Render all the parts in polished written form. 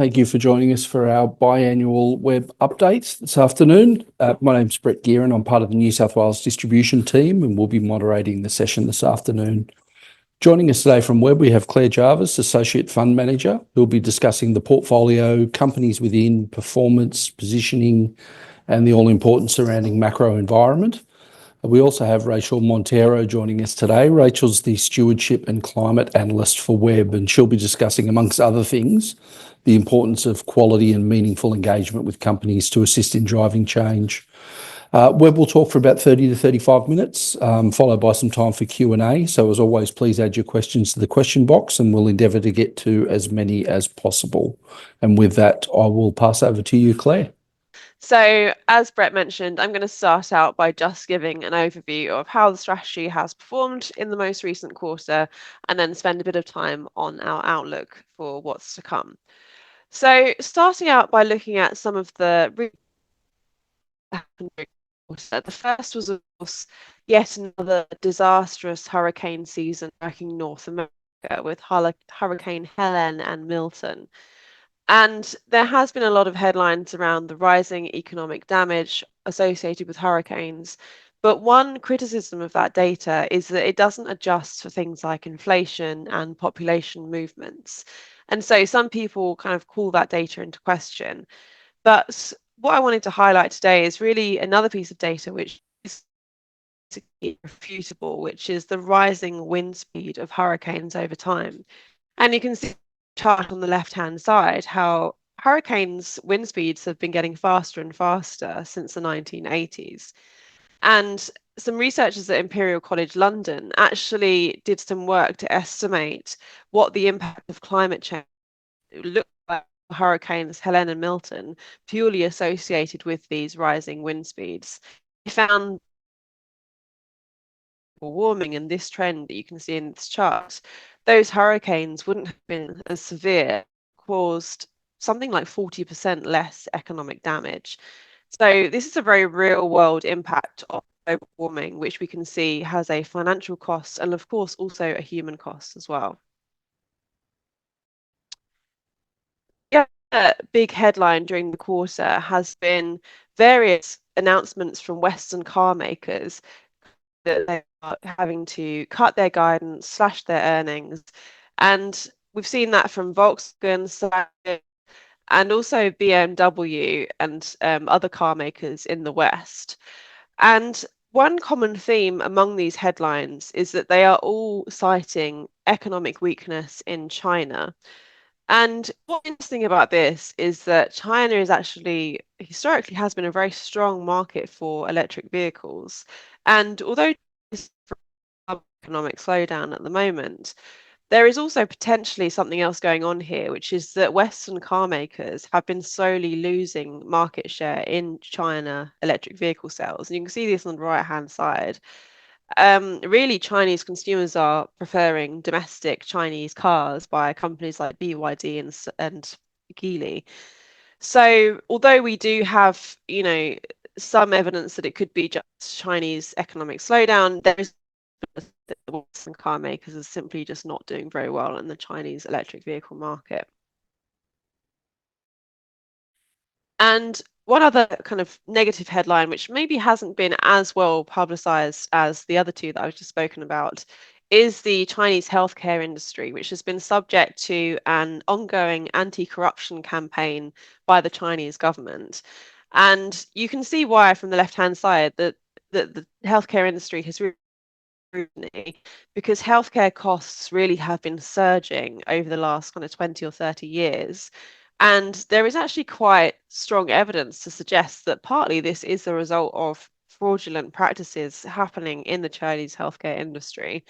Thank you for joining us for our biannual web updates this afternoon. My name's Brett Gearin. I'm part of the New South Wales distribution team and we'll be moderating the session this afternoon. Joining us today from Web, we have Claire Jarvis, Associate Fund Manager, who'll be discussing the portfolio, companies within, performance, positioning, and the all-important surrounding macro environment. We also have Rachel Montero joining us today. Rachel's the Stewardship and Climate Analyst for Web, and she'll be discussing, amongst other things, the importance of quality and meaningful engagement with companies to assist in driving change. Web will talk for about 30 to 35 minutes, followed by some time for Q&A. So as always, please add your questions to the question box and we'll endeavour to get to as many as possible. And with that, I will pass over to you, Claire. So as Brett mentioned, I'm going to start out by just giving an overview of how the strategy has performed in the most recent quarter and then spend a bit of time on our outlook for what's to come. So starting out by looking at some of the the first was, of course, yet another disastrous hurricane season striking North America with Hurricane Helen and Milton. And there has been a lot of headlines around the rising economic damage associated with hurricanes. But one criticism of that data is that it doesn't adjust for things like inflation and population movements. And so some people kind of call that data into question. But what I wanted to highlight today is really another piece of data which is irrefutable, which is the rising wind speed of hurricanes over time. And you can see chart on the left-hand side how hurricanes' wind speeds have been getting faster and faster since the 1980s. And some researchers at Imperial College London actually did some work to estimate what the impact of climate change looked like for hurricanes Helen and Milton, purely associated with these rising wind speeds. They found warming and this trend that you can see in this chart, those hurricanes wouldn't have been as severe, caused something like 40% less economic damage. So this is a very real world impact of global warming, which we can see has a financial cost and of course also a human cost as well. Yeah, big headline during the quarter has been various announcements from Western car makers that they are having to cut their guidance, slash their earnings. And we've seen that from Volkswagen and also BMW and other car makers in the West. And one common theme among these headlines is that they are all citing economic weakness in China. And what's interesting about this is that China is actually historically has been a very strong market for electric vehicles. And although this economic slowdown at the moment, there is also potentially something else going on here, which is that Western car makers have been slowly losing market share in China electric vehicle sales. And you can see this on the right-hand side. Really, Chinese consumers are preferring domestic Chinese cars by companies like BYD and Geely. So although we do have, some evidence that it could be just Chinese economic slowdown, there is that the Western car makers are simply just not doing very well in the Chinese electric vehicle market. And one other kind of negative headline, which maybe hasn't been as well publicized as the other two that I've just spoken about, is the Chinese healthcare industry, which has been subject to an ongoing anti-corruption campaign by the Chinese government. And you can see why from the left-hand side that the healthcare industry has really because healthcare costs really have been surging over the last kind of 20 or 30 years. And there is actually quite strong evidence to suggest that partly this is the result of fraudulent practices happening in the Chinese healthcare industry.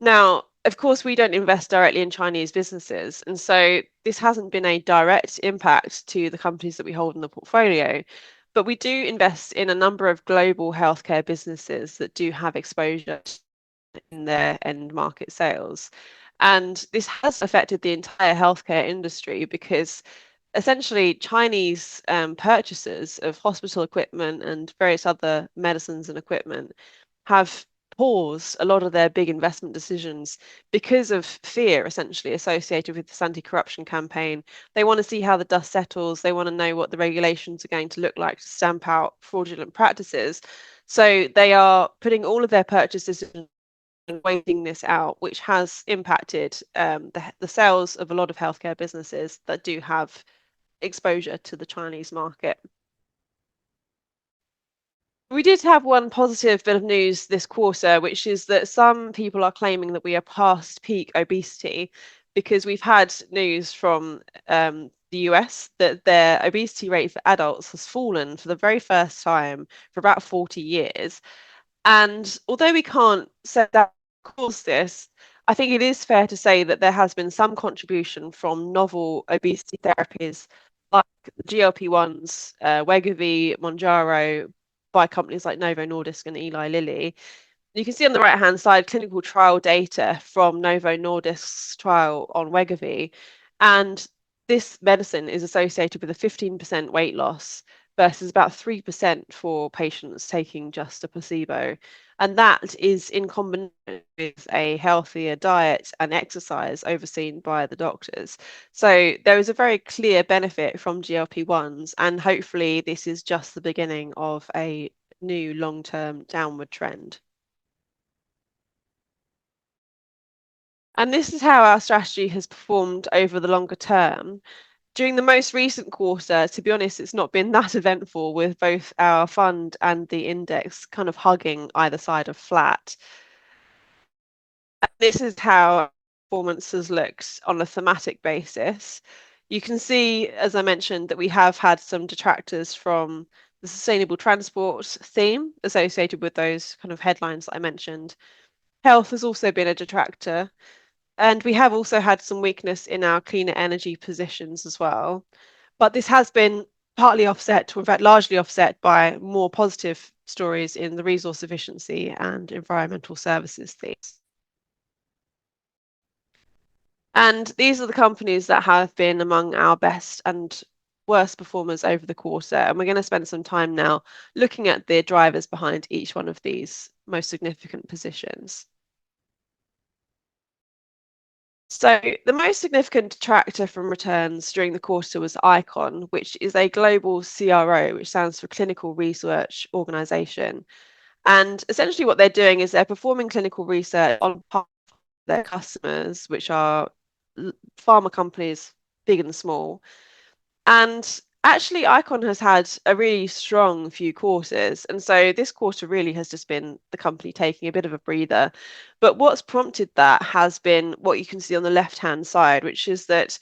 Now, of course, we don't invest directly in Chinese businesses. And so this hasn't been a direct impact to the companies that we hold in the portfolio. But we do invest in a number of global healthcare businesses that do have exposure in their end market sales. And this has affected the entire healthcare industry because essentially Chinese purchasers of hospital equipment and various other medicines and equipment have paused a lot of their big investment decisions because of fear, essentially, associated with this anti-corruption campaign. They want to see how the dust settles. They want to know what the regulations are going to look like to stamp out fraudulent practices. So they are putting all of their purchase decisions and waiting this out, which has impacted the sales of a lot of healthcare businesses that do have exposure to the Chinese market. We did have one positive bit of news this quarter, which is that some people are claiming that we are past peak obesity because we've had news from the US that their obesity rate for adults has fallen for the very first time for about 40 years. And although we can't say that caused this, I think it is fair to say that there has been some contribution from novel obesity therapies like GLP-1s, Wegovy, Mounjaro, by companies like Novo Nordisk and Eli Lilly. You can see on the right-hand side clinical trial data from Novo Nordisk's trial on Wegovy, and this medicine is associated with a 15% weight loss versus about 3% for patients taking just a placebo. And that is in combination with a healthier diet and exercise overseen by the doctors. So there is a very clear benefit from GLP-1s, and hopefully this is just the beginning of a new long-term downward trend. And this is how our strategy has performed over the longer term. During the most recent quarter, to be honest, it's not been that eventful, with both our fund and the index kind of hugging either side of flat. And this is how performance has looked on a thematic basis. You can see, as I mentioned, that we have had some detractors from the sustainable transport theme associated with those kind of headlines that I mentioned. Health has also been a detractor. And we have also had some weakness in our cleaner energy positions as well. But this has been partly offset, or in fact, largely offset by more positive stories in the resource efficiency and environmental services themes. And these are the companies that have been among our best and worst performers over the quarter. And we're going to spend some time now looking at the drivers behind each one of these most significant positions. So the most significant detractor from returns during the quarter was ICON, which is a global CRO, which stands for Clinical Research Organization. And essentially what they're doing is they're performing clinical research on behalf of their customers, which are pharma companies, big and small. And actually, Icon has had a really strong few quarters. And so this quarter really has just been the company taking a bit of a breather. But what's prompted that has been what you can see on the left-hand side, which is that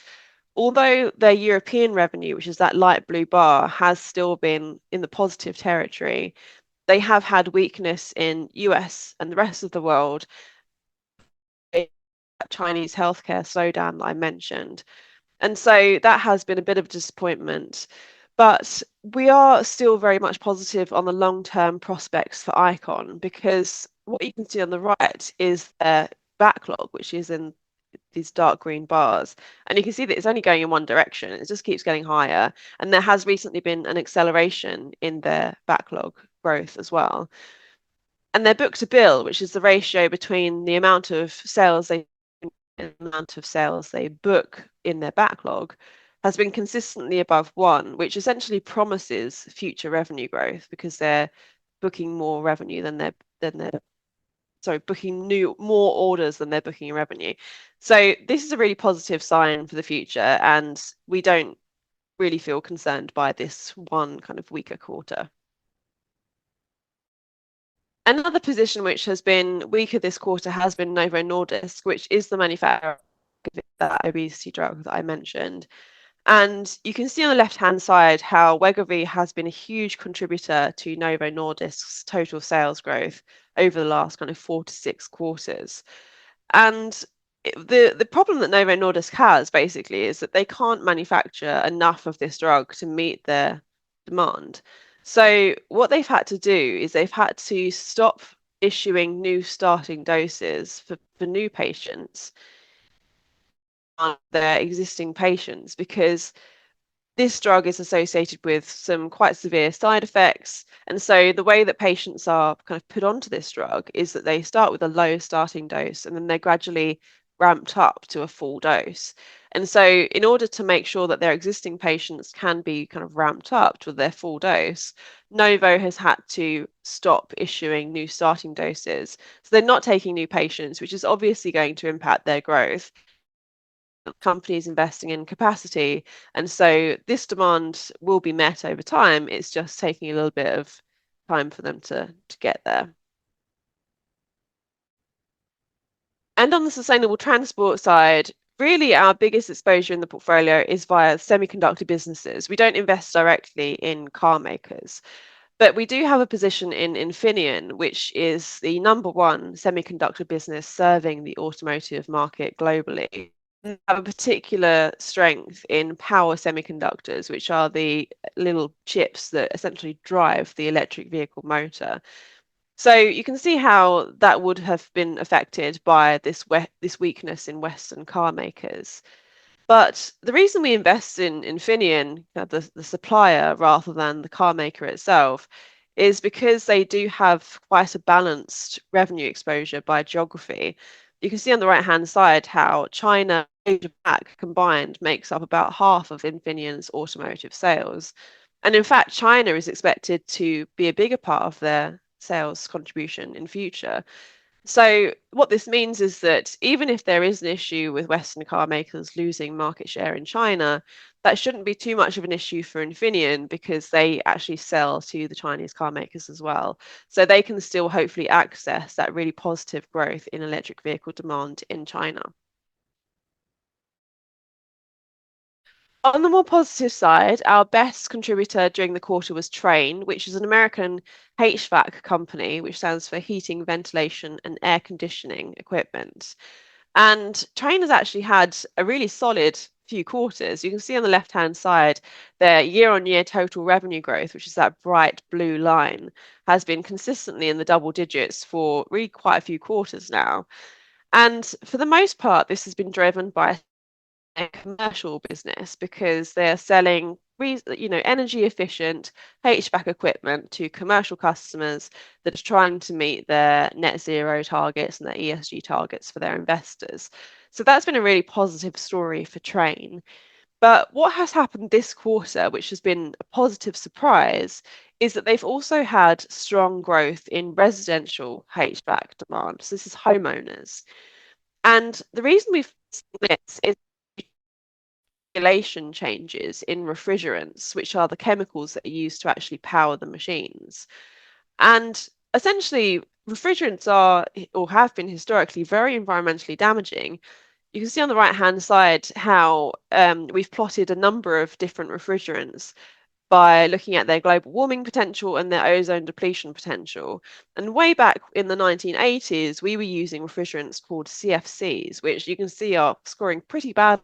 although their European revenue, which is that light blue bar, has still been in the positive territory, they have had weakness in US and the rest of the world, Chinese healthcare slowdown that I mentioned. And so that has been a bit of a disappointment. But we are still very much positive on the long-term prospects for Icon, because what you can see on the right is their backlog, which is in these dark green bars. And you can see that it's only going in one direction. It just keeps getting higher. And there has recently been an acceleration in their backlog growth as well. And their book to bill, which is the ratio between the amount of sales they amount of sales they book in their backlog, has been consistently above 1, which essentially promises future revenue growth because they're booking more revenue than they're booking more orders than they're booking in revenue. So this is a really positive sign for the future, and we don't really feel concerned by this one kind of weaker quarter. Another position which has been weaker this quarter has been Novo Nordisk, which is the manufacturer of that obesity drug that I mentioned. And you can see on the left-hand side how Wegovy has been a huge contributor to Novo Nordisk's total sales growth over the last kind of 4 to 6 quarters. And the problem that Novo Nordisk has basically is that they can't manufacture enough of this drug to meet their demand. So what they've had to do is they've had to stop issuing new starting doses for new patients on their existing patients, because this drug is associated with some quite severe side effects. And so the way that patients are kind of put onto this drug is that they start with a low starting dose and then they're gradually ramped up to a full dose. And so in order to make sure that their existing patients can be kind of ramped up to their full dose, Novo has had to stop issuing new starting doses. So they're not taking new patients, which is obviously going to impact their growth. Companies investing in capacity. And so this demand will be met over time. It's just taking a little bit of time for them to get there. And on the sustainable transport side, really our biggest exposure in the portfolio is via semiconductor businesses. We don't invest directly in car makers. But we do have a position in Infineon, which is the number one semiconductor business serving the automotive market globally. We have a particular strength in power semiconductors, which are the little chips that essentially drive the electric vehicle motor. So you can see how that would have been affected by this weakness in Western car makers. But the reason we invest in Infineon, the supplier, rather than the car maker itself, is because they do have quite a balanced revenue exposure by geography. You can see on the right-hand side how China and Asia Pac combined makes up about half of Infineon's automotive sales. And in fact, China is expected to be a bigger part of their sales contribution in future. So what this means is that even if there is an issue with Western car makers losing market share in China, that shouldn't be too much of an issue for Infineon because they actually sell to the Chinese car makers as well. So they can still hopefully access that really positive growth in electric vehicle demand in China. On the more positive side, our best contributor during the quarter was Trane, which is an American HVAC company, which stands for heating, ventilation, and air conditioning equipment. And Trane has actually had a really solid few quarters. You can see on the left-hand side, their year-on-year total revenue growth, which is that bright blue line, has been consistently in the double digits for really quite a few quarters now. And for the most part, this has been driven by a commercial business because they're selling energy efficient HVAC equipment to commercial customers that are trying to meet their net zero targets and their ESG targets for their investors. So that's been a really positive story for Trane. But what has happened this quarter, which has been a positive surprise, is that they've also had strong growth in residential HVAC demand. So this is homeowners. And the reason we've seen this is regulation changes in refrigerants, which are the chemicals that are used to actually power the machines. And essentially, refrigerants are or have been historically very environmentally damaging. You can see on the right-hand side how we've plotted a number of different refrigerants by looking at their global warming potential and their ozone depletion potential. And way back in the 1980s, we were using refrigerants called CFCs, which you can see are scoring pretty bad.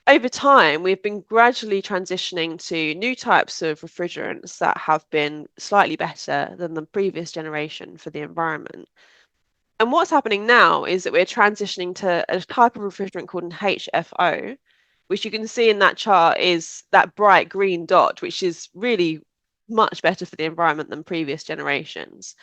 Over time, we've been gradually transitioning to new types of refrigerants that have been slightly better than the previous generation for the environment. And what's happening now is that we're transitioning to a type of refrigerant called an HFO, which you can see in that chart is that bright green dot, which is really much better for the environment than previous generations.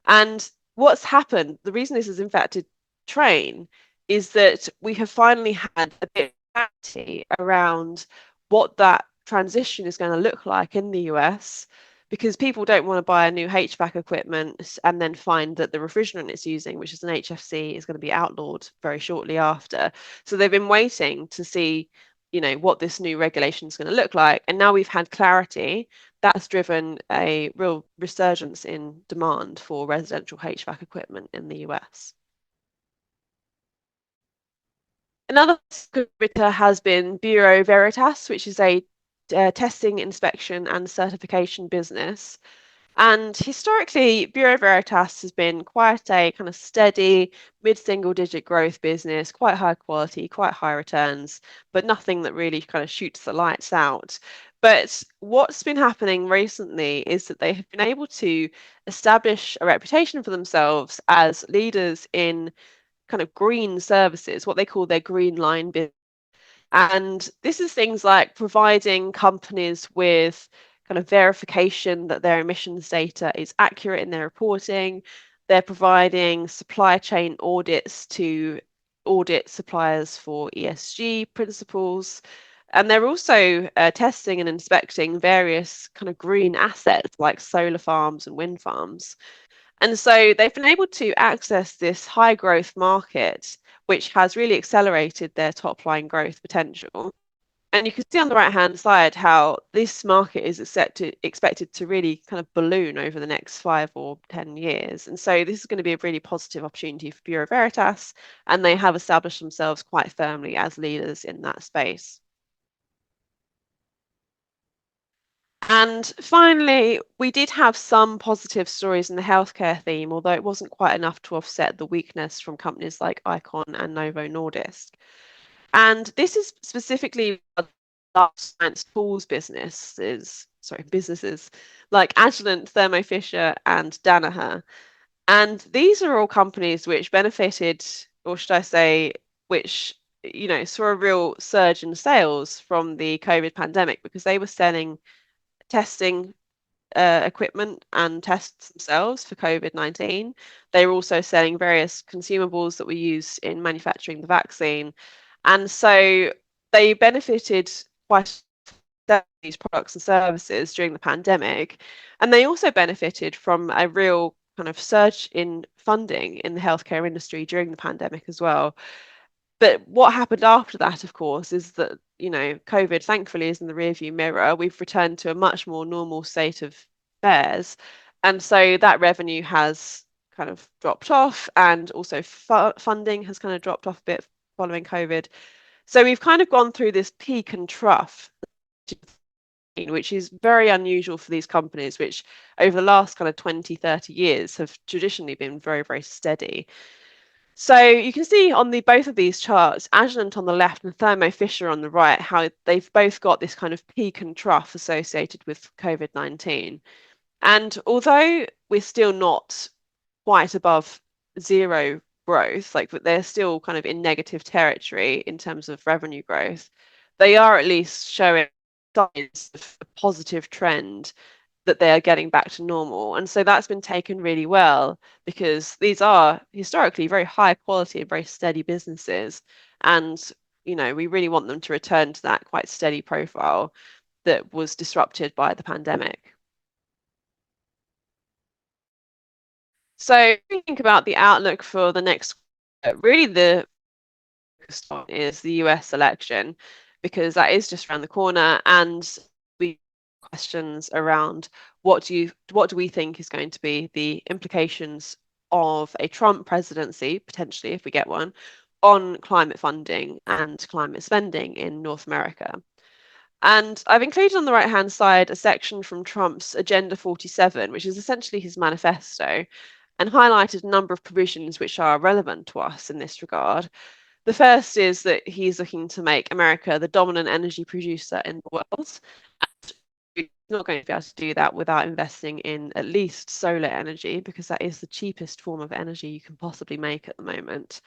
And what's happened, the reason this has impacted Trane is that we have finally had a bit of clarity around what that transition is going to look like in the US, because people don't want to buy a new HVAC equipment and then find that the refrigerant it's using, which is an HFC, is going to be outlawed very shortly after. So they've been waiting to see, what this new regulation is going to look like. And now we've had clarity. That's driven a real resurgence in demand for residential HVAC equipment in the US. Another contributor has been Bureau Veritas, which is a testing, inspection, and certification business. And historically, Bureau Veritas has been quite a kind of steady, mid-single digit growth business, quite high quality, quite high returns, but nothing that really kind of shoots the lights out. But what's been happening recently is that they have been able to establish a reputation for themselves as leaders in kind of green services, what they call their green line business. And this is things like providing companies with kind of verification that their emissions data is accurate in their reporting. They're providing supply chain audits to audit suppliers for ESG principles. And they're also testing and inspecting various kind of green assets like solar farms and wind farms. And so they've been able to access this high growth market, which has really accelerated their top line growth potential. And you can see on the right hand side how this market is expected to really kind of balloon over the next 5 or 10 years. And so this is going to be a really positive opportunity for Bureau Veritas, and they have established themselves quite firmly as leaders in that space. And finally, we did have some positive stories in the healthcare theme, although it wasn't quite enough to offset the weakness from companies like Icon and Novo Nordisk. And this is specifically life science tools businesses like Agilent, Thermo Fisher, and Danaher. And these are all companies which benefited, or should I say, which saw a real surge in sales from the COVID pandemic because they were selling testing equipment and tests themselves for COVID-19. They were also selling various consumables that were used in manufacturing the vaccine. And so they benefited quite these products and services during the pandemic. And they also benefited from a real kind of surge in funding in the healthcare industry during the pandemic as well. But what happened after that, of course, is that, COVID thankfully is in the rearview mirror. We've returned to a much more normal state of affairs. And so that revenue has kind of dropped off, and also funding has kind of dropped off a bit following COVID. So we've kind of gone through this peak and trough, which is very unusual for these companies, which over the last kind of 20, 30 years have traditionally been very, very steady. So you can see on the both of these charts, Agilent on the left and Thermo Fisher on the right, how they've both got this kind of peak and trough associated with COVID-19. And although we're still not quite above zero growth, like they're still kind of in negative territory in terms of revenue growth, they are at least showing signs of a positive trend that they are getting back to normal. And so that's been taken really well because these are historically very high quality and very steady businesses. And, we really want them to return to that quite steady profile that was disrupted by the pandemic. So if you think about the outlook for the next, really the focus on is the US election, because that is just around the corner, and we questions around what do we think is going to be the implications of a Trump presidency, potentially if we get one, on climate funding and climate spending in North America. And I've included on the right hand side a section from Trump's Agenda 47, which is essentially his manifesto, and highlighted a number of provisions which are relevant to us in this regard. The first is that he's looking to make America the dominant energy producer in the world. He's not going to be able to do that without investing in at least solar energy, because that is the cheapest form of energy you can possibly make at the moment.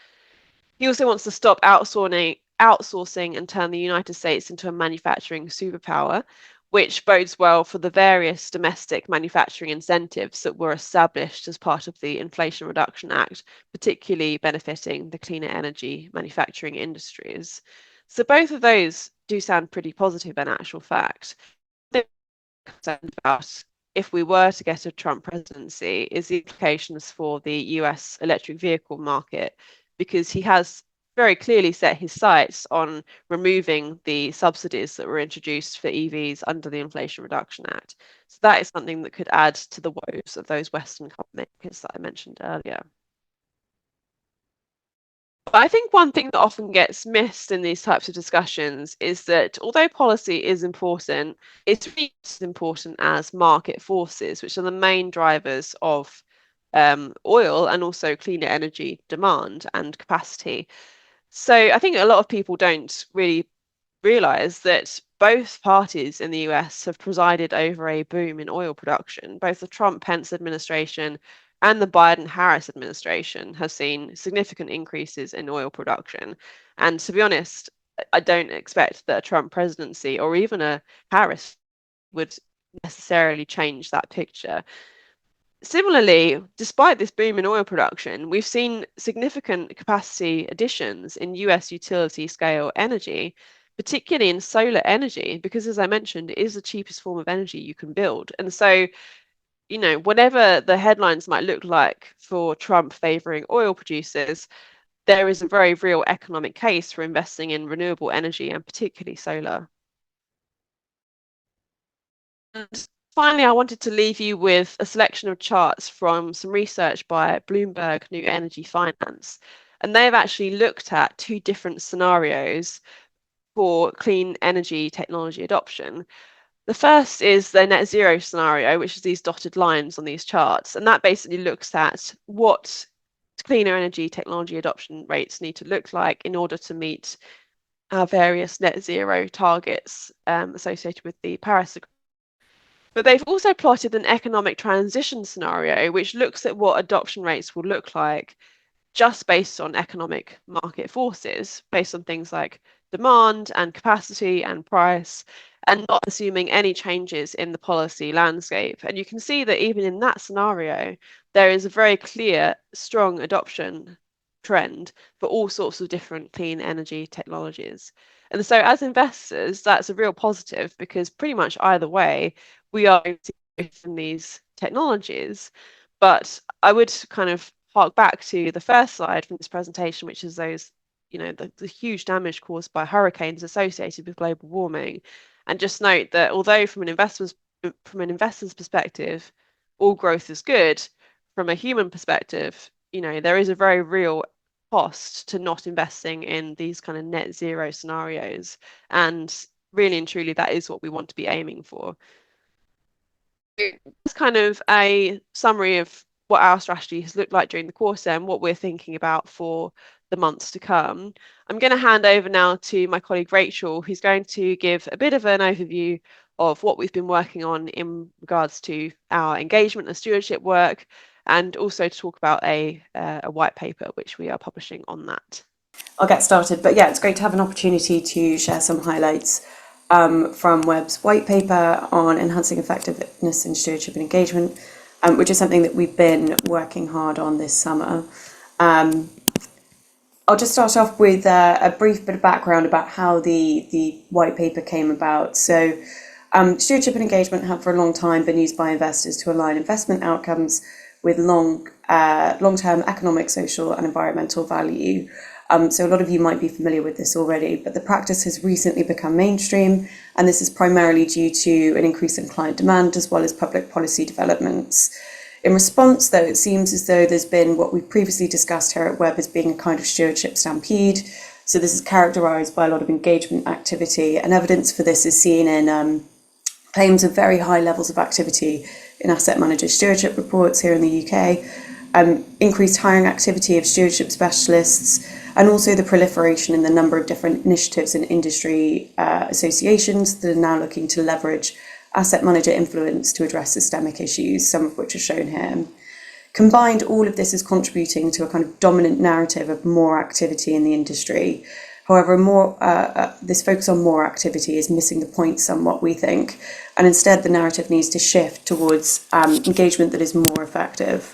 He also wants to stop outsourcing and turn the United States into a manufacturing superpower, which bodes well for the various domestic manufacturing incentives that were established as part of the Inflation Reduction Act, particularly benefiting the cleaner energy manufacturing industries. So both of those do sound pretty positive in actual fact. Concerned about, if we were to get a Trump presidency, is the implications for the US electric vehicle market, because he has very clearly set his sights on removing the subsidies that were introduced for EVs under the Inflation Reduction Act. So that is something that could add to the woes of those Western car makers that I mentioned earlier. But I think one thing that often gets missed in these types of discussions is that although policy is important, it's really as important as market forces, which are the main drivers of oil and also cleaner energy demand and capacity. So I think a lot of people don't really realize that both parties in the US have presided over a boom in oil production. Both the Trump-Pence administration and the Biden-Harris administration have seen significant increases in oil production. And to be honest, I don't expect that a Trump presidency or even a Harris would necessarily change that picture. Similarly, despite this boom in oil production, we've seen significant capacity additions in US utility scale energy, particularly in solar energy, because as I mentioned, it is the cheapest form of energy you can build. And so, whatever the headlines might look like for Trump favoring oil producers, there is a very real economic case for investing in renewable energy and particularly solar. And finally, I wanted to leave you with a selection of charts from some research by Bloomberg New Energy Finance. And they've actually looked at two different scenarios for clean energy technology adoption. The first is the net zero scenario, which is these dotted lines on these charts. And that basically looks at what cleaner energy technology adoption rates need to look like in order to meet our various net zero targets associated with the Paris Agreement. But they've also plotted an economic transition scenario, which looks at what adoption rates will look like just based on economic market forces, based on things like demand and capacity and price, and not assuming any changes in the policy landscape. And you can see that even in that scenario, there is a very clear, strong adoption trend for all sorts of different clean energy technologies. And so, as investors, that's a real positive because pretty much either way, we are going to see from these technologies. But I would kind of hark back to the first slide from this presentation, which is those, the huge damage caused by hurricanes associated with global warming. And just note that although from an investor's perspective, all growth is good, from a human perspective, there is a very real cost to not investing in these kind of net zero scenarios. And really and truly, that is what we want to be aiming for. It's kind of a summary of what our strategy has looked like during the quarter and what we're thinking about for the months to come. I'm going to hand over now to my colleague Rachel, who's going to give a bit of an overview of what we've been working on in regards to our engagement and stewardship work, and also to talk about a white paper which we are publishing on that. I'll get started, but yeah, it's great to have an opportunity to share some highlights from Webb's white paper on enhancing effectiveness in stewardship and engagement, which is something that we've been working hard on this summer. I'll just start off with a brief bit of background about how the white paper came about. So stewardship and engagement have for a long time been used by investors to align investment outcomes with long-term economic, social and environmental value. So a lot of you might be familiar with this already, but the practice has recently become mainstream, and this is primarily due to an increase in client demand as well as public policy developments. In response, though, it seems as though there's been what we've previously discussed here at Webb as being a kind of stewardship stampede. So this is characterised by a lot of engagement activity, and evidence for this is seen in claims of very high levels of activity in asset manager stewardship reports here in the UK, increased hiring activity of stewardship specialists, and also the proliferation in the number of different initiatives and industry associations that are now looking to leverage asset manager influence to address systemic issues, some of which are shown here. Combined, all of this is contributing to a kind of dominant narrative of more activity in the industry. However, this focus on more activity is missing the point somewhat, we think, and instead the narrative needs to shift towards engagement that is more effective.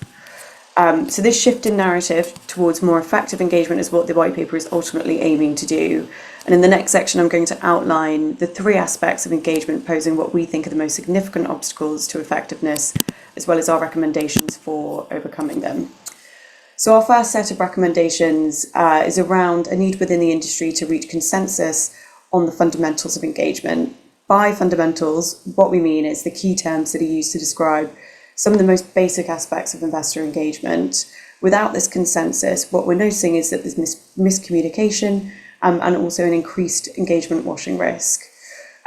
So this shift in narrative towards more effective engagement is what the white paper is ultimately aiming to do. And in the next section, I'm going to outline the three aspects of engagement posing what we think are the most significant obstacles to effectiveness, as well as our recommendations for overcoming them. So our first set of recommendations is around a need within the industry to reach consensus on the fundamentals of engagement. By fundamentals, what we mean is the key terms that are used to describe some of the most basic aspects of investor engagement. Without this consensus, what we're noticing is that there's miscommunication and also an increased engagement washing risk.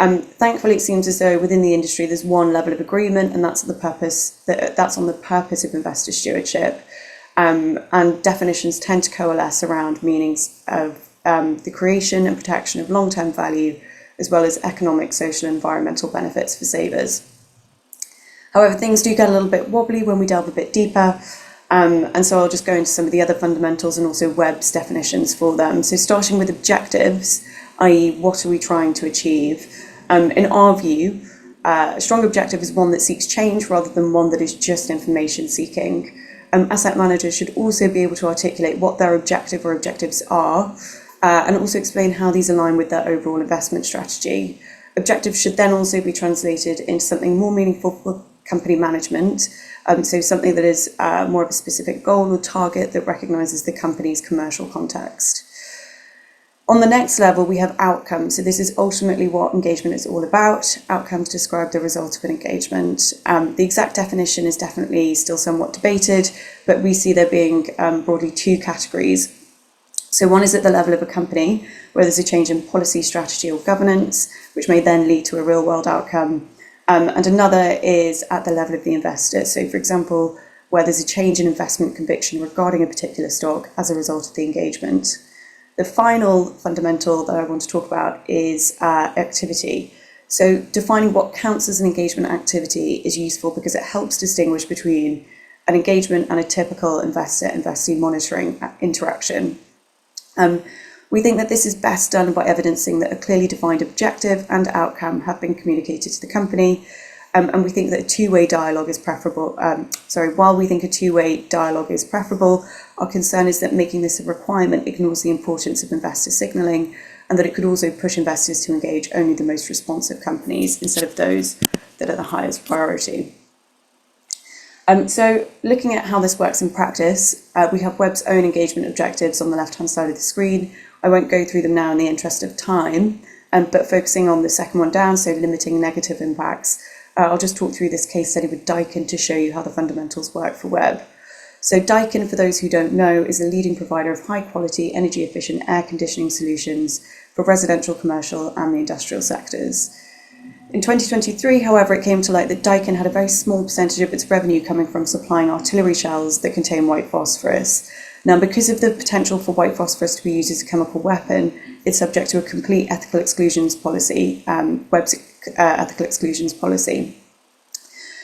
Thankfully, it seems as though within the industry there's one level of agreement, and that's on the purpose of investor stewardship. And definitions tend to coalesce around meanings of the creation and protection of long-term value, as well as economic, social, and environmental benefits for savers. However, things do get a little bit wobbly when we delve a bit deeper, and so I'll just go into some of the other fundamentals and also Webb's definitions for them. So starting with objectives, i.e. what are we trying to achieve? In our view, a strong objective is one that seeks change rather than one that is just information seeking. Asset managers should also be able to articulate what their objective or objectives are, and also explain how these align with their overall investment strategy. Objectives should then also be translated into something more meaningful for company management, so something that is more of a specific goal or target that recognises the company's commercial context. On the next level, we have outcomes. So this is ultimately what engagement is all about. Outcomes describe the result of an engagement. The exact definition is definitely still somewhat debated, but we see there being broadly two categories. So one is at the level of a company, where there's a change in policy, strategy or governance, which may then lead to a real world outcome. And another is at the level of the investor. So for example, where there's a change in investment conviction regarding a particular stock as a result of the engagement. The final fundamental that I want to talk about is activity. So defining what counts as an engagement activity is useful because it helps distinguish between an engagement and a typical investor-investee monitoring interaction. We think that this is best done by evidencing that a clearly defined objective and outcome have been communicated to the company. And we think that a two-way dialogue is preferable. While we think a two-way dialogue is preferable, our concern is that making this a requirement ignores the importance of investor signalling, and that it could also push investors to engage only the most responsive companies instead of those that are the highest priority. So looking at how this works in practice, we have Webb's own engagement objectives on the left-hand side of the screen. I won't go through them now in the interest of time, but focusing on the second one down, so limiting negative impacts, I'll just talk through this case study with Daikin to show you how the fundamentals work for Webb. So Daikin, for those who don't know, is a leading provider of high-quality, energy-efficient air conditioning solutions for residential, commercial and the industrial sectors. In 2023, however, it came to light that Daikin had a very small percentage of its revenue coming from supplying artillery shells that contain white phosphorus. Now, because of the potential for white phosphorus to be used as a chemical weapon, it's subject to a complete ethical exclusions policy, Webb's ethical exclusions policy.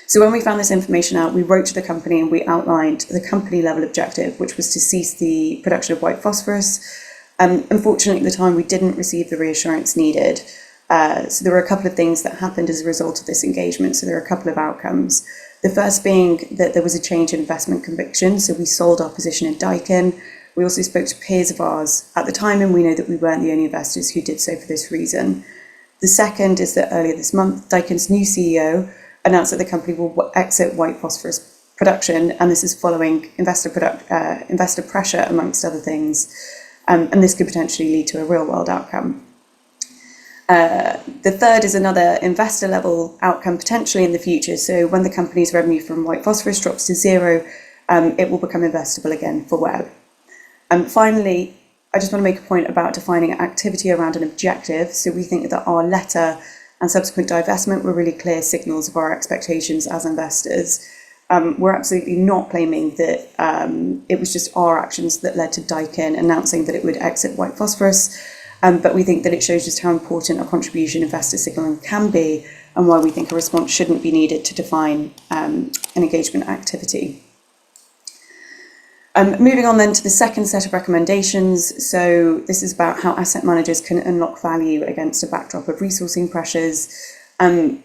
So when we found this information out, we wrote to the company and we outlined the company level objective, which was to cease the production of white phosphorus. Unfortunately, at the time, we didn't receive the reassurance needed. So there were a couple of things that happened as a result of this engagement. So there are a couple of outcomes. The first being that there was a change in investment conviction. So we sold our position in Daikin. We also spoke to peers of ours at the time, and we know that we weren't the only investors who did so for this reason. The second is that earlier this month, Daikin's new CEO announced that the company will exit white phosphorus production, and this is following investor pressure, amongst other things, and this could potentially lead to a real-world outcome. The third is another investor-level outcome potentially in the future. So when the company's revenue from white phosphorus drops to zero, it will become investable again for Webb. And finally, I just want to make a point about defining activity around an objective. So we think that our letter and subsequent divestment were really clear signals of our expectations as investors. We're absolutely not claiming that it was just our actions that led to Daikin announcing that it would exit white phosphorus, but we think that it shows just how important a contribution investor signalling can be, and why we think a response shouldn't be needed to define an engagement activity. Moving on then to the second set of recommendations. So this is about how asset managers can unlock value against a backdrop of resourcing pressures.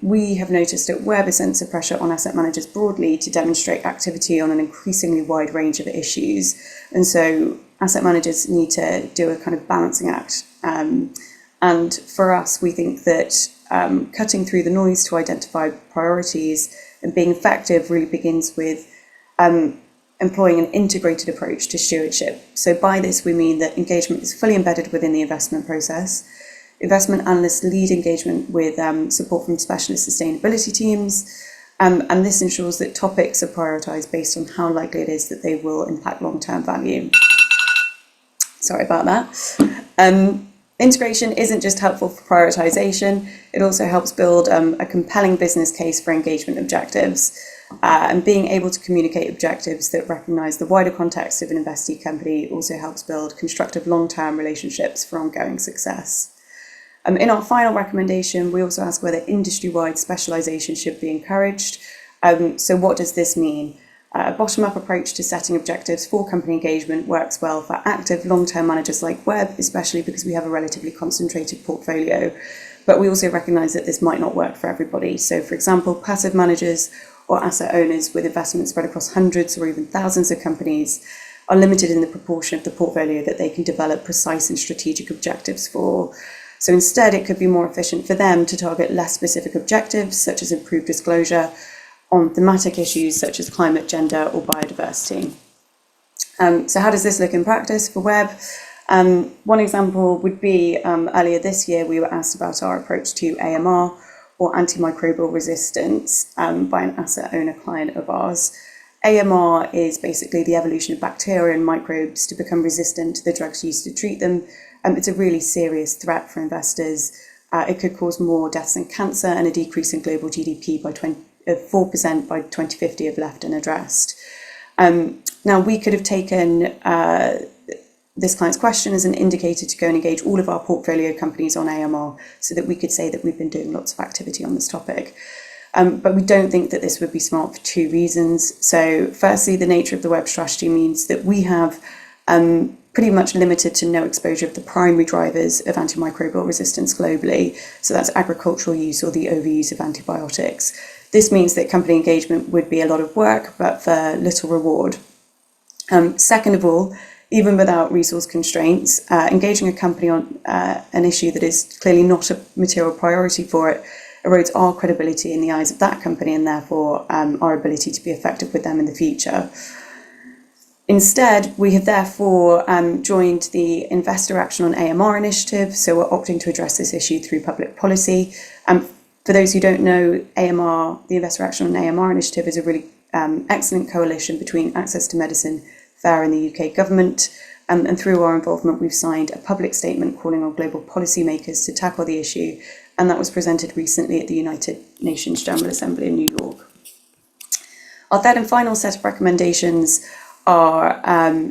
We have noticed at Webb a sense of pressure on asset managers broadly to demonstrate activity on an increasingly wide range of issues. And so asset managers need to do a kind of balancing act. And for us, we think that cutting through the noise to identify priorities and being effective really begins with employing an integrated approach to stewardship. So by this, we mean that engagement is fully embedded within the investment process. Investment analysts lead engagement with support from specialist sustainability teams, and this ensures that topics are prioritised based on how likely it is that they will impact long-term value. Sorry about that. Integration isn't just helpful for prioritisation, it also helps build a compelling business case for engagement objectives. And being able to communicate objectives that recognise the wider context of an investee company also helps build constructive long-term relationships for ongoing success. In our final recommendation, we also ask whether industry-wide specialisation should be encouraged. So what does this mean? A bottom-up approach to setting objectives for company engagement works well for active long-term managers like Web, especially because we have a relatively concentrated portfolio. But we also recognise that this might not work for everybody. So, for example, passive managers or asset owners with investments spread across hundreds or even thousands of companies are limited in the proportion of the portfolio that they can develop precise and strategic objectives for. So instead, it could be more efficient for them to target less specific objectives, such as improved disclosure, on thematic issues such as climate, gender, or biodiversity. So how does this look in practice for Web? One example would be earlier this year, we were asked about our approach to AMR, or antimicrobial resistance, by an asset owner client of ours. AMR is basically the evolution of bacteria and microbes to become resistant to the drugs used to treat them. It's a really serious threat for investors. It could cause more deaths and cancer and a decrease in global GDP by 4% by 2050 if left unaddressed. Now, we could have taken this client's question as an indicator to go and engage all of our portfolio companies on AMR so that we could say that we've been doing lots of activity on this topic. But we don't think that this would be smart for two reasons. So firstly, the nature of the Web strategy means that we have pretty much limited to no exposure of the primary drivers of antimicrobial resistance globally. So that's agricultural use or the overuse of antibiotics. This means that company engagement would be a lot of work, but for little reward. Second of all, even without resource constraints, engaging a company on an issue that is clearly not a material priority for it erodes our credibility in the eyes of that company and therefore our ability to be effective with them in the future. Instead, we have therefore joined the Investor Action on AMR initiative, so we're opting to address this issue through public policy. For those who don't know, AMR, the Investor Action on AMR initiative, is a really excellent coalition between Access to Medicine, FAIR and the UK government. And through our involvement, we've signed a public statement calling on global policymakers to tackle the issue. And that was presented recently at the United Nations General Assembly in New York. Our third and final set of recommendations are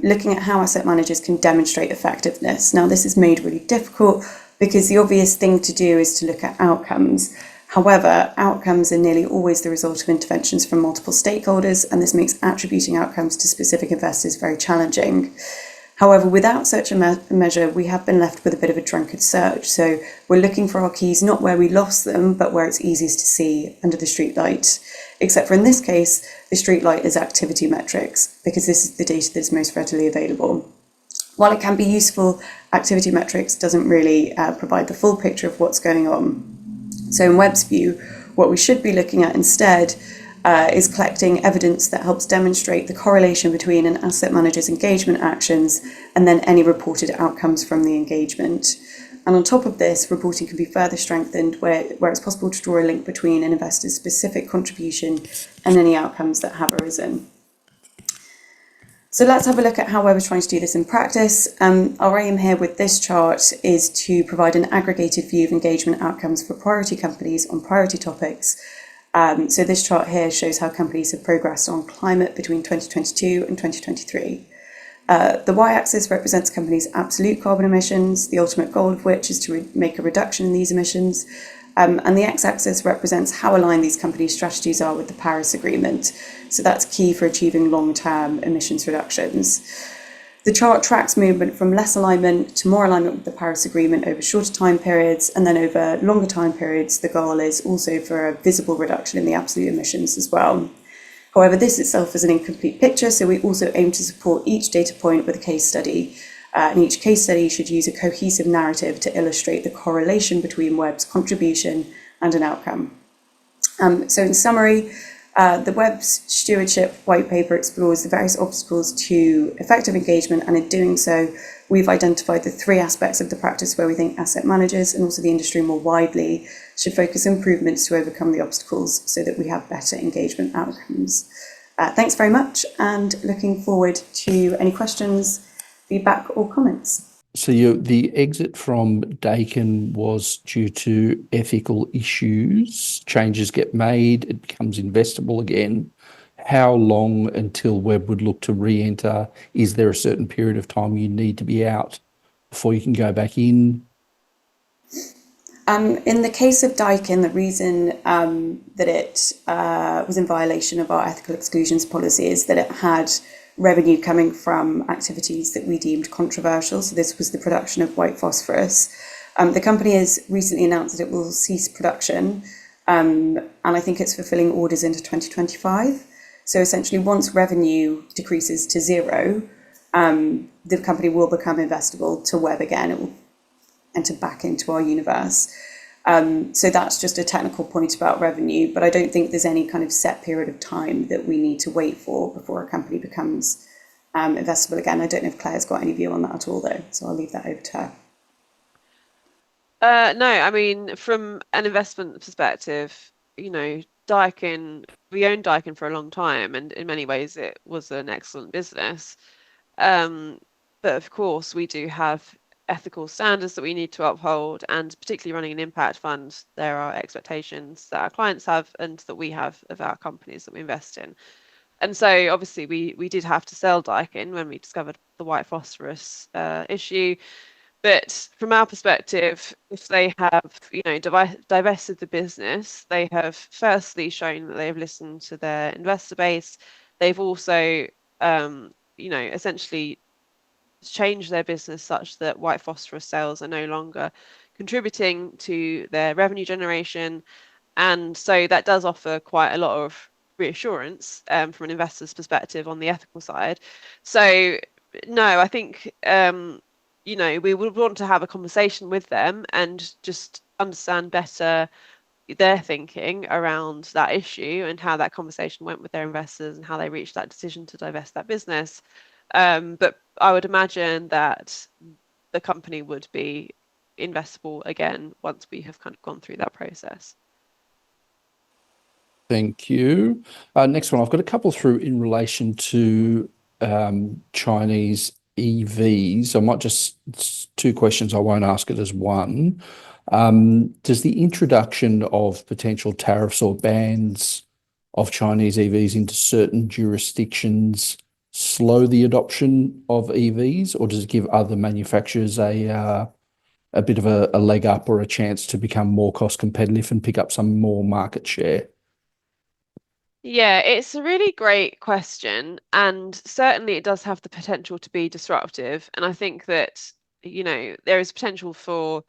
looking at how asset managers can demonstrate effectiveness. Now, this is made really difficult because the obvious thing to do is to look at outcomes. However, outcomes are nearly always the result of interventions from multiple stakeholders, and this makes attributing outcomes to specific investors very challenging. However, without such a measure, we have been left with a bit of a drunkard search. So we're looking for our keys not where we lost them, but where it's easiest to see under the streetlight. Except for in this case, the streetlight is activity metrics, because this is the data that's most readily available. While it can be useful, activity metrics doesn't really provide the full picture of what's going on. So in Web's view, what we should be looking at instead is collecting evidence that helps demonstrate the correlation between an asset manager's engagement actions and then any reported outcomes from the engagement. And on top of this, reporting can be further strengthened where it's possible to draw a link between an investor's specific contribution and any outcomes that have arisen. So let's have a look at how we're trying to do this in practice. Our aim here with this chart is to provide an aggregated view of engagement outcomes for priority companies on priority topics. So this chart here shows how companies have progressed on climate between 2022 and 2023. The y-axis represents companies' absolute carbon emissions, the ultimate goal of which is to make a reduction in these emissions. And the x-axis represents how aligned these companies' strategies are with the Paris Agreement. So that's key for achieving long-term emissions reductions. The chart tracks movement from less alignment to more alignment with the Paris Agreement over shorter time periods, and then over longer time periods, the goal is also for a visible reduction in the absolute emissions as well. However, this itself is an incomplete picture, so we also aim to support each data point with a case study. And each case study should use a cohesive narrative to illustrate the correlation between Web's contribution and an outcome. So in summary, the Web's stewardship white paper explores the various obstacles to effective engagement, and in doing so, we've identified the three aspects of the practice where we think asset managers and also the industry more widely should focus improvements to overcome the obstacles so that we have better engagement outcomes. Thanks very much, and looking forward to any questions, feedback or comments. So the exit from Dakin was due to ethical issues. Changes get made, it becomes investable again. How long until Web would look to re-enter? Is there a certain period of time you need to be out before you can go back in? In the case of Daikin, the reason that it was in violation of our ethical exclusions policy is that it had revenue coming from activities that we deemed controversial. So this was the production of white phosphorus. The company has recently announced that it will cease production, and I think it's fulfilling orders into 2025. So essentially, once revenue decreases to zero, the company will become investable to web again. It will enter back into our universe. So that's just a technical point about revenue, but I don't think there's any kind of set period of time that we need to wait for before a company becomes investable again. I don't know if Claire's got any view on that at all, though, so I'll leave that over to her. No, I mean, from an investment perspective, Daikin, we owned Daikin for a long time, and in many ways it was an excellent business. But of course, we do have ethical standards that we need to uphold, and particularly running an impact fund, there are expectations that our clients have and that we have of our companies that we invest in. And so obviously we did have to sell Daikin when we discovered the white phosphorus issue. But from our perspective, if they have, divested the business, they have firstly shown that they have listened to their investor base. They've also, essentially changed their business such that white phosphorus sales are no longer contributing to their revenue generation. And so that does offer quite a lot of reassurance from an investor's perspective on the ethical side. So no, I think we would want to have a conversation with them and just understand better their thinking around that issue and how that conversation went with their investors and how they reached that decision to divest that business. But I would imagine that the company would be investable again once we have kind of gone through that process. Thank you. Next one, I've got a couple through in relation to Chinese EVs. I might just, it's two questions, I won't ask it as one. Does the introduction of potential tariffs or bans of Chinese EVs into certain jurisdictions slow the adoption of EVs, or does it give other manufacturers a bit of a leg up or a chance to become more cost competitive and pick up some more market share? Yeah, it's a really great question, and certainly it does have the potential to be disruptive. And I think that, there is potential for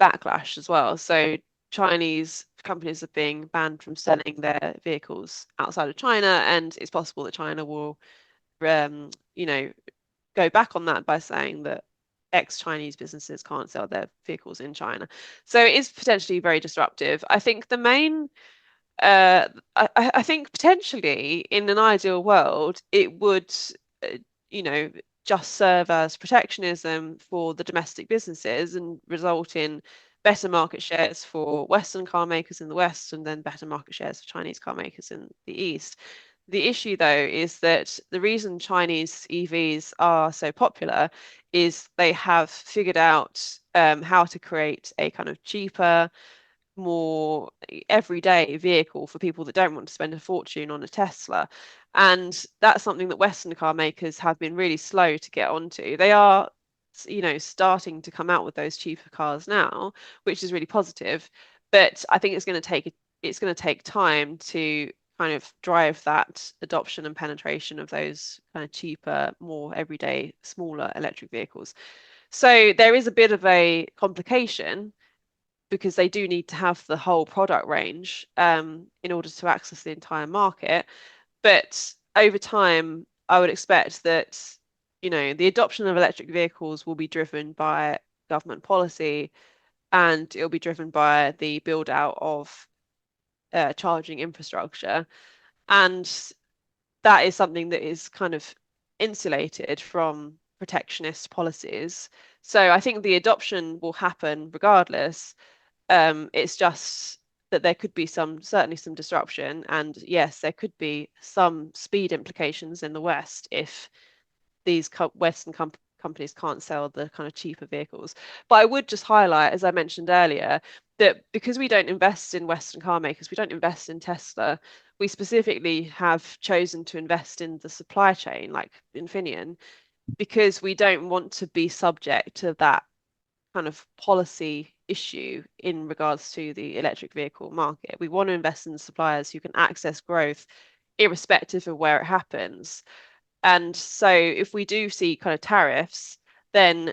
backlash as well. So Chinese companies are being banned from selling their vehicles outside of China, and it's possible that China will, go back on that by saying that ex-Chinese businesses can't sell their vehicles in China. So it is potentially very disruptive. I think the main I think potentially in an ideal world, it would, just serve as protectionism for the domestic businesses and result in better market shares for Western car makers in the West and then better market shares for Chinese car makers in the East. The issue, though, is that the reason Chinese EVs are so popular is they have figured out how to create a kind of cheaper, more everyday vehicle for people that don't want to spend a fortune on a Tesla. And that's something that Western car makers have been really slow to get onto. They are, starting to come out with those cheaper cars now, which is really positive. But I think it's going to take time to kind of drive that adoption and penetration of those kind of cheaper, more everyday, smaller electric vehicles. So there is a bit of a complication because they do need to have the whole product range in order to access the entire market. But over time, I would expect that, the adoption of electric vehicles will be driven by government policy, and it'll be driven by the build out of charging infrastructure. And that is something that is kind of insulated from protectionist policies. So I think the adoption will happen regardless. It's just that there could be certainly some disruption, and yes, there could be some speed implications in the West if these Western companies can't sell the kind of cheaper vehicles. But I would just highlight, as I mentioned earlier, that because we don't invest in Western car makers, we don't invest in Tesla, we specifically have chosen to invest in the supply chain, like Infineon, because we don't want to be subject to that kind of policy issue in regards to the electric vehicle market. We want to invest in suppliers who can access growth irrespective of where it happens. And so if we do see kind of tariffs, then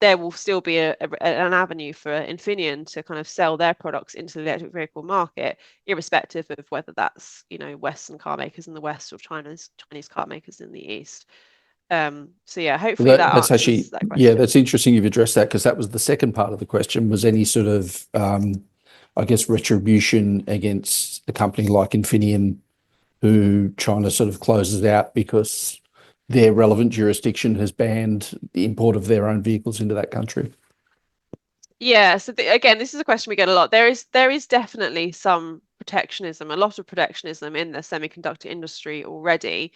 there will still be an avenue for Infineon to kind of sell their products into the electric vehicle market, irrespective of whether that's, Western car makers in the West or Chinese car makers in the East. So yeah, hopefully that That's answers actually, that question. that's interesting you've addressed that, because that was the second part of the question, was any sort of, I guess, retribution against a company like Infineon who China sort of closes out because their relevant jurisdiction has banned the import of their own vehicles into that country. Yeah, so again, this is a question we get a lot. There is definitely some protectionism, a lot of protectionism in the semiconductor industry already,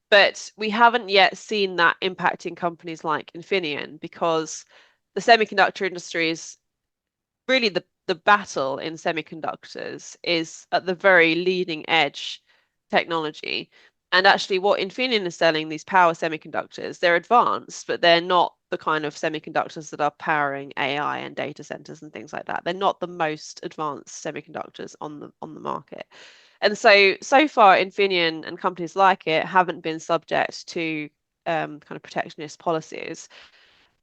but we haven't yet seen that impacting companies like Infineon, because the semiconductor industry is really the battle in semiconductors is at the very leading edge technology. And actually, what Infineon is selling, these power semiconductors, they're advanced, but they're not the kind of semiconductors that are powering AI and data centers and things like that. They're not the most advanced semiconductors on the market. And so far, Infineon and companies like it haven't been subject to kind of protectionist policies.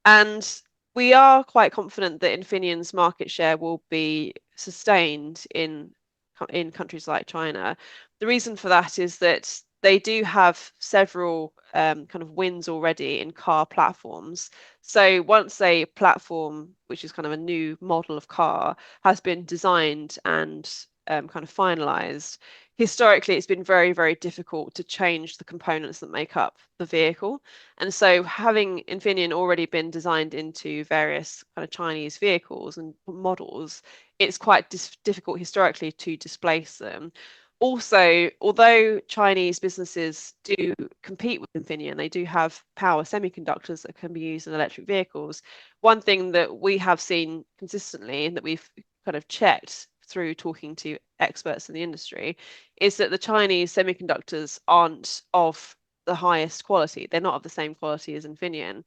And we are quite confident that Infineon's market share will be sustained in countries like China. The reason for that is that they do have several kind of wins already in car platforms. So once a platform, which is kind of a new model of car, has been designed and kind of finalized, historically it's been very, very difficult to change the components that make up the vehicle. And so having Infineon already been designed into various kind of Chinese vehicles and models, it's quite difficult historically to displace them. Also, although Chinese businesses do compete with Infineon, they do have power semiconductors that can be used in electric vehicles. One thing that we have seen consistently and that we've kind of checked through talking to experts in the industry is that the Chinese semiconductors aren't of the highest quality. They're not of the same quality as Infineon.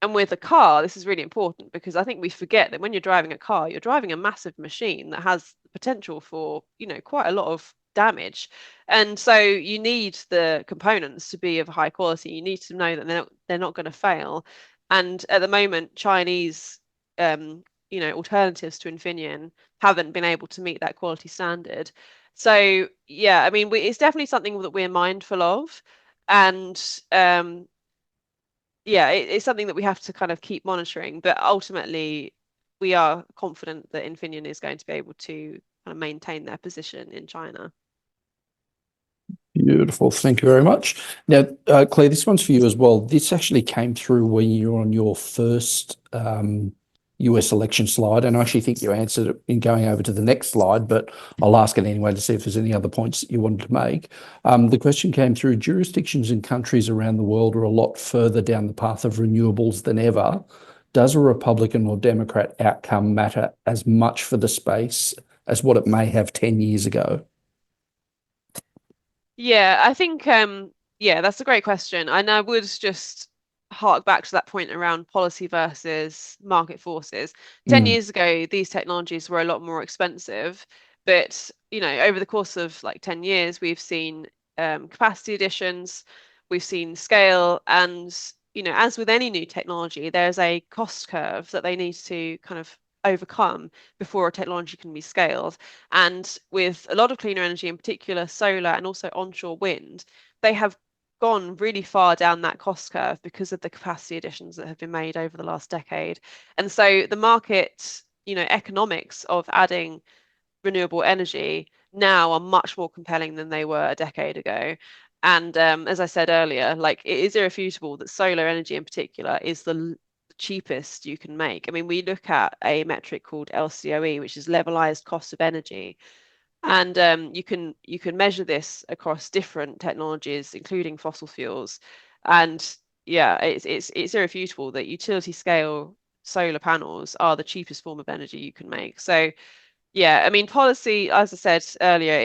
And with a car, this is really important, because I think we forget that when you're driving a car, you're driving a massive machine that has the potential for, quite a lot of damage. And so you need the components to be of high quality. You need to know that they're not going to fail. And at the moment, Chinese alternatives to Infineon haven't been able to meet that quality standard. So yeah, I mean, it's definitely something that we're mindful of, and yeah, it's something that we have to kind of keep monitoring. But ultimately, we are confident that Infineon is going to be able to kind of maintain their position in China. Beautiful. Thank you very much. Now, Claire, this one's for you as well. This actually came through when you were on your first US election slide, and I actually think you answered it in going over to the next slide, but I'll ask it anyway to see if there's any other points that you wanted to make. The question came through: jurisdictions and countries around the world are a lot further down the path of renewables than ever. Does a Republican or Democrat outcome matter as much for the space as what it may have 10 years ago? Yeah, I think yeah, that's a great question. And I would just hark back to that point around policy versus market forces. 10 Mm. years ago, these technologies were a lot more expensive, but over the course of like 10 years, we've seen capacity additions, we've seen scale, and as with any new technology, there's a cost curve that they need to kind of overcome before a technology can be scaled. And with a lot of cleaner energy, in particular solar and also onshore wind, they have gone really far down that cost curve because of the capacity additions that have been made over the last decade. And so the market, economics of adding renewable energy now are much more compelling than they were a decade ago. And as I said earlier, like, it is irrefutable that solar energy in particular is the cheapest you can make. I mean, we look at a metric called LCOE, which is levelized cost of energy, and you can measure this across different technologies, including fossil fuels. And yeah, it's irrefutable that utility scale solar panels are the cheapest form of energy you can make. So yeah, I mean, policy, as I said earlier,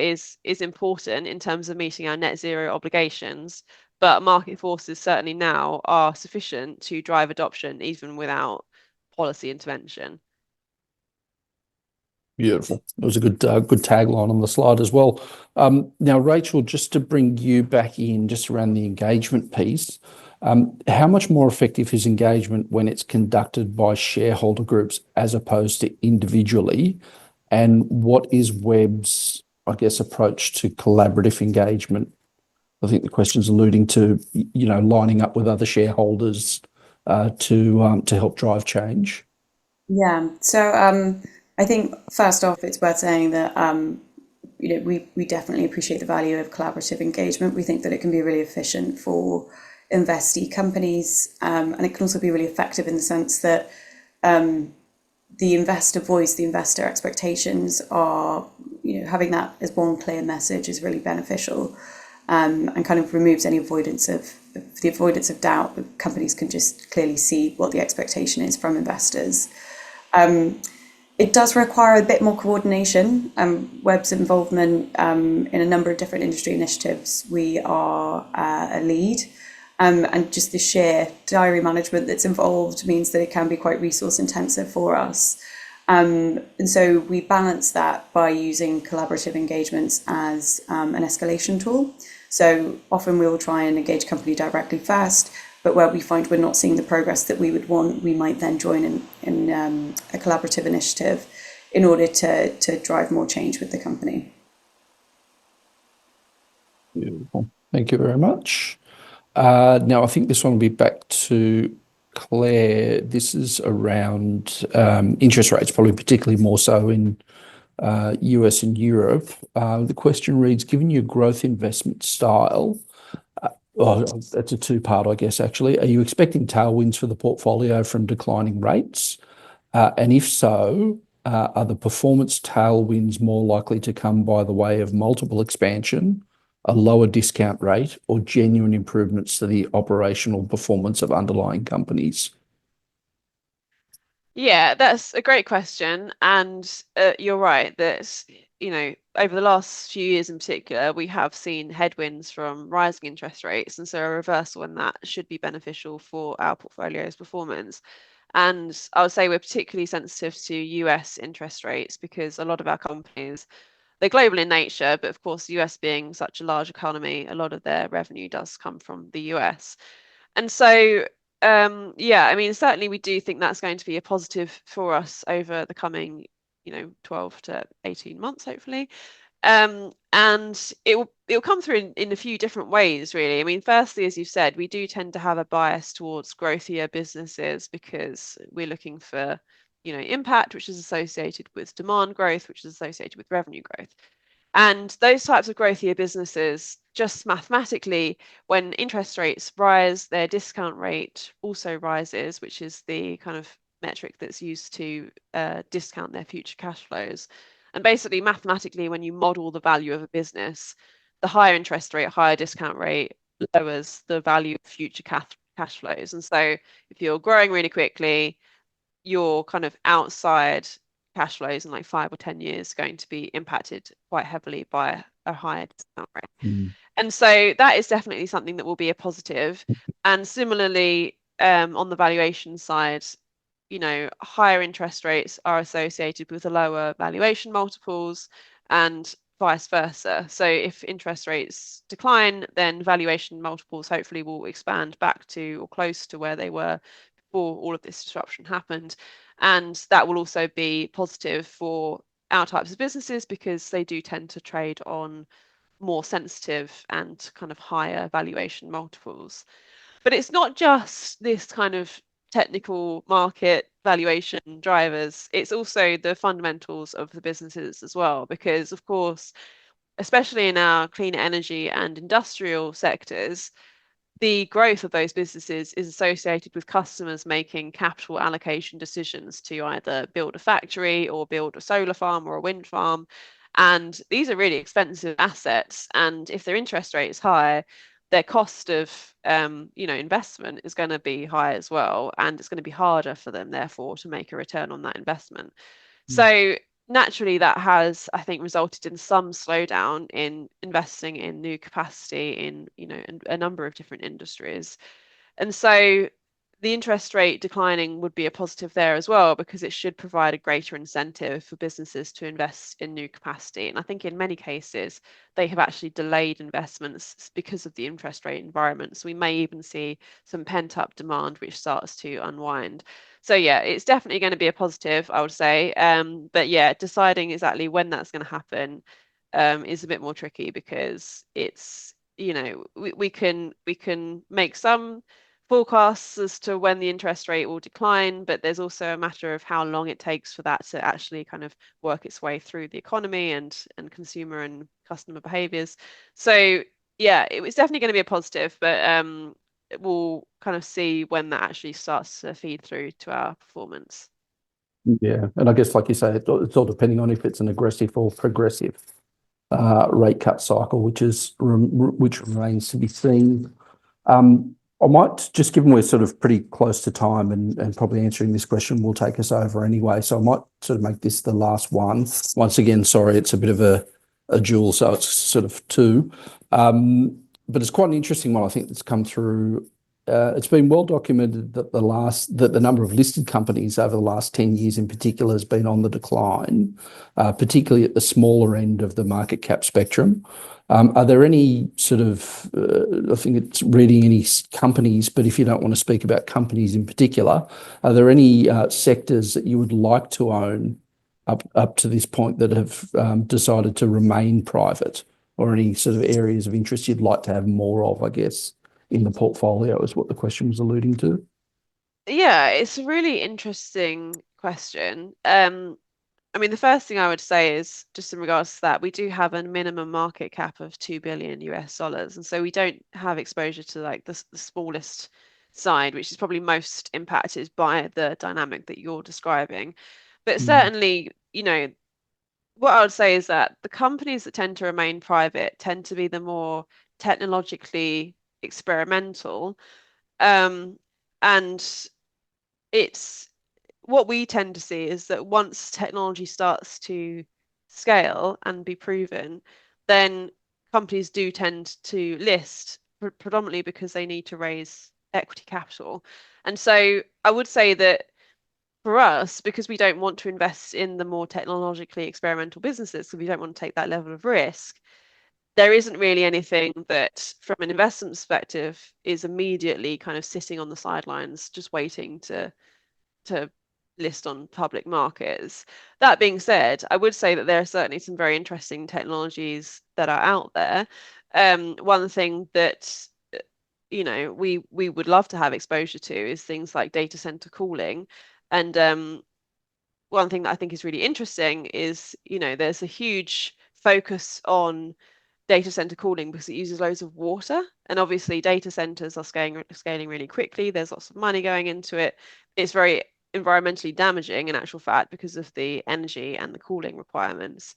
is important in terms of meeting our net zero obligations, but market forces certainly now are sufficient to drive adoption even without policy intervention. Beautiful. It was a good tagline on the slide as well. Now, Rachel, just to bring you back in, just around the engagement piece, how much more effective is engagement when it's conducted by shareholder groups as opposed to individually? And what is Webb's, I guess, approach to collaborative engagement? I think the question's alluding to, lining up with other shareholders to help drive change. Yeah. So I think first off, it's worth saying that we definitely appreciate the value of collaborative engagement. We think that it can be really efficient for investee companies, and it can also be really effective in the sense that the investor voice, the investor expectations are, having that as one clear message is really beneficial, and kind of removes any avoidance of doubt. Companies can just clearly see what the expectation is from investors. It does require a bit more coordination. Webb's involvement in a number of different industry initiatives. We are a lead, and just the sheer diary management that's involved means that it can be quite resource intensive for us. And so we balance that by using collaborative engagements as an escalation tool. So often we'll try and engage company directly first, but where we find we're not seeing the progress that we would want, we might then join in a collaborative initiative in order to drive more change with the company. Beautiful. Thank you very much. Now, I think this one will be back to Claire. This is around interest rates, probably particularly more so in US and Europe. The question reads, given your growth investment style, that's a two-part, I guess, actually. Are you expecting tailwinds for the portfolio from declining rates? And if so, are the performance tailwinds more likely to come by the way of multiple expansion, a lower discount rate, or genuine improvements to the operational performance of underlying companies? Yeah, that's a great question. And you're right that, over the last few years in particular, we have seen headwinds from rising interest rates. And so a reversal in that should be beneficial for our portfolio's performance. And I would say we're particularly sensitive to US interest rates because a lot of our companies, they're global in nature, but of course, the US being such a large economy, a lot of their revenue does come from the US. And so, yeah, I mean, certainly we do think that's going to be a positive for us over the coming, 12 to 18 months, hopefully. And it'll come through in a few different ways, really. I mean, firstly, as you said, we do tend to have a bias towards growthier businesses because we're looking for, impact, which is associated with demand growth, which is associated with revenue growth. And those types of growthier businesses, just mathematically, when interest rates rise, their discount rate also rises, which is the kind of metric that's used to discount their future cash flows. And basically, mathematically, when you model the value of a business, the higher interest rate, higher discount rate lowers the value of future cash flows. And so if you're growing really quickly, your kind of outside cash flows in like 5 or 10 years going to be impacted quite heavily by a higher discount rate. And so that is definitely something that will be a positive. And similarly, on the valuation side, higher interest rates are associated with a lower valuation multiples and vice versa. So if interest rates decline, then valuation multiples hopefully will expand back to or close to where they were before all of this disruption happened. And that will also be positive for our types of businesses because they do tend to trade on more sensitive and kind of higher valuation multiples. But it's not just this kind of technical market valuation drivers, it's also the fundamentals of the businesses as well. Because, of course, especially in our clean energy and industrial sectors, the growth of those businesses is associated with customers making capital allocation decisions to either build a factory or build a solar farm or a wind farm. And these are really expensive assets. And if their interest rate is high, their cost of investment is going to be high as well. And it's going to be harder for them, therefore, to make a return on that investment. So naturally, that has, I think, resulted in some slowdown in investing in new capacity in, a number of different industries. And so the interest rate declining would be a positive there as well, because it should provide a greater incentive for businesses to invest in new capacity. And I think in many cases, they have actually delayed investments because of the interest rate environment. So we may even see some pent-up demand which starts to unwind. So yeah, it's definitely going to be a positive, I would say. But yeah, deciding exactly when that's going to happen is a bit more tricky, because it's, we can make some forecasts as to when the interest rate will decline, but there's also a matter of how long it takes for that to actually kind of work its way through the economy and consumer and customer behaviors. So yeah, it was definitely going to be a positive, but we'll kind of see when that actually starts to feed through to our performance. Yeah, and I guess, like you say, it's all depending on if it's an aggressive or progressive rate cut cycle, which remains to be seen. I might just, given we're sort of pretty close to time, and probably answering this question will take us over anyway, so I might sort of make this the last one. Once again, sorry, it's a bit of a duel, so it's sort of two. But it's quite an interesting one, I think, that's come through. It's been well documented that the number of listed companies over the last 10 years in particular has been on the decline, particularly at the smaller end of the market cap spectrum. Are there any sort of, I think it's reading any companies, but if you don't want to speak about companies in particular, are there any sectors that you would like to own up to this point that have decided to remain private, or any sort of areas of interest you'd like to have more of, I guess, in the portfolio, is what the question was alluding to? Yeah, it's a really interesting question. I mean, the first thing I would say is, just in regards to that, we do have a minimum market cap of 2 billion US dollars. And so we don't have exposure to like the smallest side, which is probably most impacted by the dynamic that you're describing. But certainly, what I would say is that the companies that tend to remain private tend to be the more technologically experimental. Um, and it's what we tend to see is that once technology starts to scale and be proven, then companies do tend to list predominantly because they need to raise equity capital. And so I would say that for us, because we don't want to invest in the more technologically experimental businesses, because we don't want to take that level of risk, there isn't really anything that, from an investment perspective, is immediately kind of sitting on the sidelines, just waiting to list on public markets. That being said, I would say that there are certainly some very interesting technologies that are out there. One thing that we would love to have exposure to is things like data center cooling. And one thing that I think is really interesting is, there's a huge focus on data center cooling because it uses loads of water. And obviously, data centers are scaling really quickly. There's lots of money going into it. It's very environmentally damaging in actual fact because of the energy and the cooling requirements.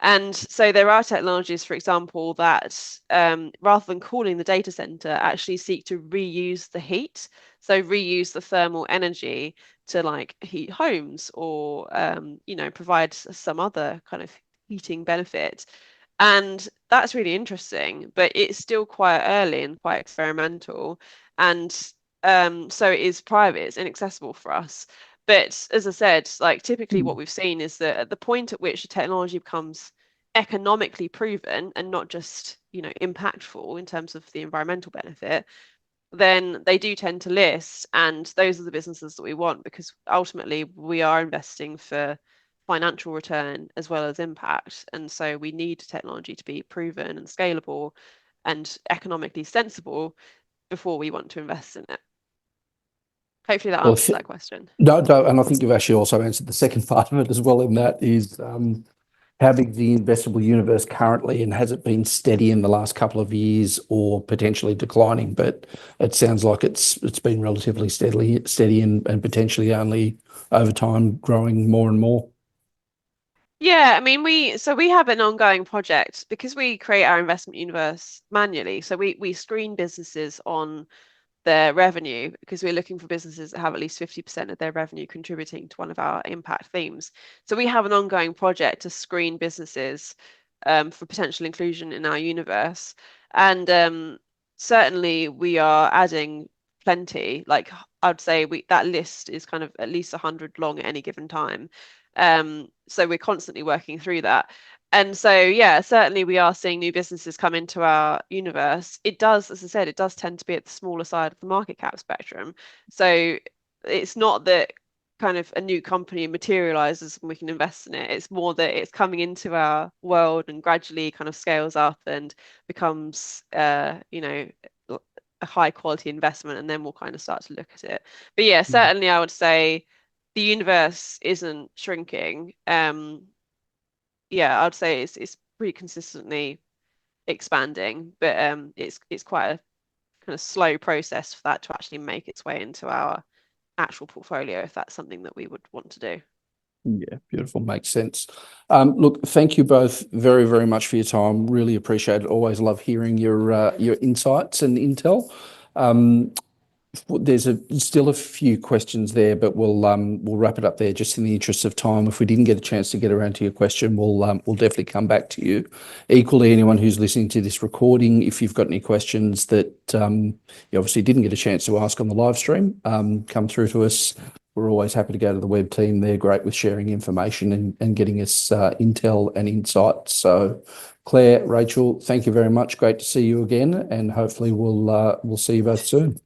And so there are technologies, for example, that rather than cooling the data center, actually seek to reuse the heat. So reuse the thermal energy to like heat homes or, provide some other kind of heating benefit. And that's really interesting, but it's still quite early and quite experimental. And so it is private, it's inaccessible for us. But as I said, like typically what we've seen is that at the point at which the technology becomes economically proven and not just, impactful in terms of the environmental benefit, then they do tend to list. And those are the businesses that we want, because ultimately we are investing for financial return as well as impact. And so we need technology to be proven and scalable and economically sensible before we want to invest in it. Hopefully that Well, answers that question. no, and I think you've actually also answered the second part of it as well, and that is how big the investable universe currently, and has it been steady in the last couple of years or potentially declining? But it sounds like it's been relatively steady and potentially only over time growing more and more. Yeah, I mean, we have an ongoing project because we create our investment universe manually. So we screen businesses on their revenue, because we're looking for businesses that have at least 50% of their revenue contributing to one of our impact themes. So we have an ongoing project to screen businesses for potential inclusion in our universe. And certainly we are adding plenty, like I'd say that list is kind of at least 100 long at any given time. So we're constantly working through that. And so, yeah, certainly we are seeing new businesses come into our universe. It does, as I said, it does tend to be at the smaller side of the market cap spectrum. So it's not that kind of a new company materializes and we can invest in it. It's more that it's coming into our world and gradually kind of scales up and becomes, you know, a high quality investment, and then we'll kind of start to look at it. But yeah, certainly I would say the universe isn't shrinking. Yeah, I'd say it's pretty consistently expanding, but it's quite a kind of slow process for that to actually make its way into our actual portfolio, if that's something that we would want to do. Yeah, beautiful. Makes sense. Look, thank you both very, very much for your time. Really appreciate it. Always love hearing your insights and intel. There's still a few questions there, but we'll wrap it up there just in the interest of time. If we didn't get a chance to get around to your question, we'll definitely come back to you. Equally, anyone who's listening to this recording, if you've got any questions that you obviously didn't get a chance to ask on the live stream, come through to us. We're always happy to go to the web team. They're great with sharing information and getting us intel and insights. So, Claire, Rachel, thank you very much. Great to see you again, and hopefully we'll see you both soon.